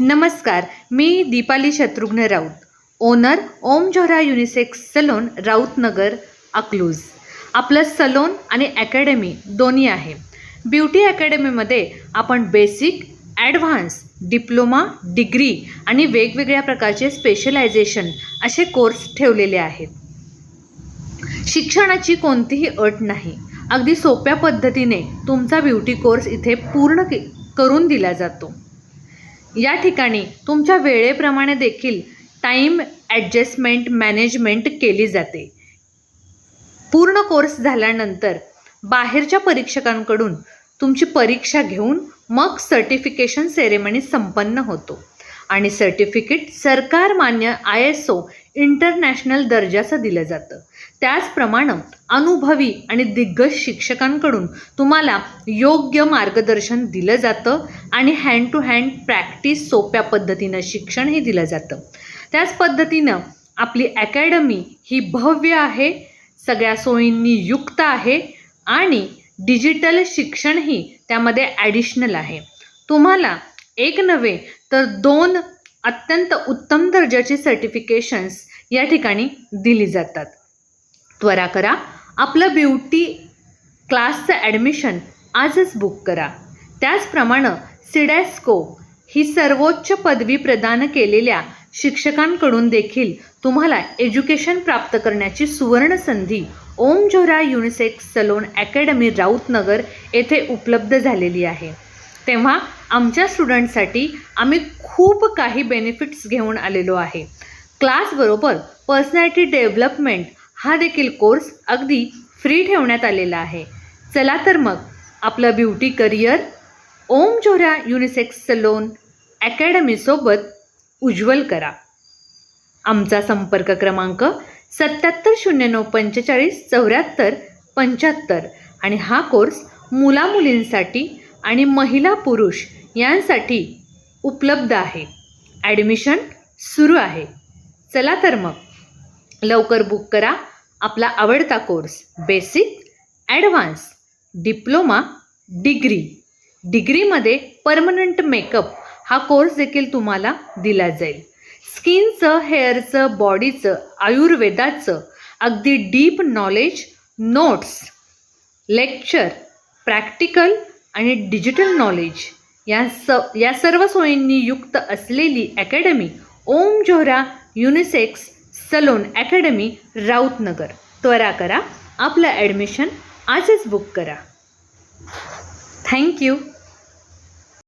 नमस्कार, मी दीपाली शत्रुघ्न राऊत, ओनर ओम Zohra unisex salon Rautnagar Akluj. आपलं salon आणि अकॅडमी दोन्ही आहे. ब्युटी अकॅडमीमध्ये आपण बेसिक, ॲडव्हान्स, डिप्लोमा, डिग्री आणि वेगवेगळ्या प्रकारचे स्पेशलायझेशन असे कोर्स ठेवलेले आहेत. शिक्षणाची कोणतीही अट नाही. अगदी सोप्या पद्धतीने तुमचा ब्युटी कोर्स इथे पूर्ण करून दिला जातो. या ठिकाणी तुमच्या वेळेप्रमाणे देखील टाईम ॲडजस्टमेंट मॅनेजमेंट केली जाते. पूर्ण कोर्स झाल्यानंतर बाहेरच्या परीक्षकांकडून तुमची परीक्षा घेऊन मग सर्टिफिकेशन सेरेमनी संपन्न होतो आणि सर्टिफिकेट सरकार मान्य ISO इंटरनॅशनल दर्जाचं दिलं जातं. त्याचप्रमाणे अनुभवी आणि दिग्गज शिक्षकांकडून तुम्हाला योग्य मार्गदर्शन दिलं जातं आणि हँड टू हँड प्रॅक्टिस सोप्या पद्धतीनं शिक्षणही दिलं जातं. त्याच पद्धतीनं आपली अकॅडमी ही भव्य आहे, सगळ्या सोयींनी युक्त आहे आणि डिजिटल शिक्षणही त्यामध्ये ॲडिशनल आहे. तुम्हाला एक नव्हे तर 2 अत्यंत उत्तम दर्जाची सर्टिफिकेशन्स या ठिकाणी दिली जातात. त्वरा करा, आपलं ब्युटी क्लासचं ॲडमिशन आजच बुक करा. त्याचप्रमाणे सिडॅस्को ही सर्वोच्च पदवी प्रदान केलेल्या शिक्षकांकडून देखील तुम्हाला एज्युकेशन प्राप्त करण्याची सुवर्ण संधी ओम Zohra unisex salon academy Rautnagar येथे उपलब्ध झालेली आहे. तेव्हा आमच्या स्टुडंटसाठी आम्ही खूप काही बेनिफिट्स घेऊन आलेलो आहे. क्लासबरोबर पर्सनॅलिटी डेव्हलपमेंट हा देखील कोर्स अगदी फ्री ठेवण्यात आलेला आहे. चला तर मग आपलं ब्युटी करिअर ओम जोहरा युनिसेक्स सलोन अकॅडमीसोबत उज्ज्वल करा. आमचा संपर्क क्रमांक 7709457475 आणि हा कोर्स मुलामुलींसाठी आणि महिला पुरुष यांसाठी उपलब्ध आहे. ॲडमिशन सुरू आहे. चला तर मग लवकर बुक करा आपला आवडता course. Basic, advance, diploma, degree. डिग्रीमध्ये परमनंट मेकअप हा कोर्स देखील तुम्हाला दिला जाईल. स्किनचं, हेअरचं, बॉडीचं, आयुर्वेदाचं अगदी deep knowledge, notes, lecture, practical आणि डिजिटल नॉलेज या सर्व सोयींनी युक्त असलेली अकॅडमी ओम Zohra unisex salon academy Rautnagar. त्वरा करा, आपलं ॲडमिशन आजच बुक करा. थँक्यू.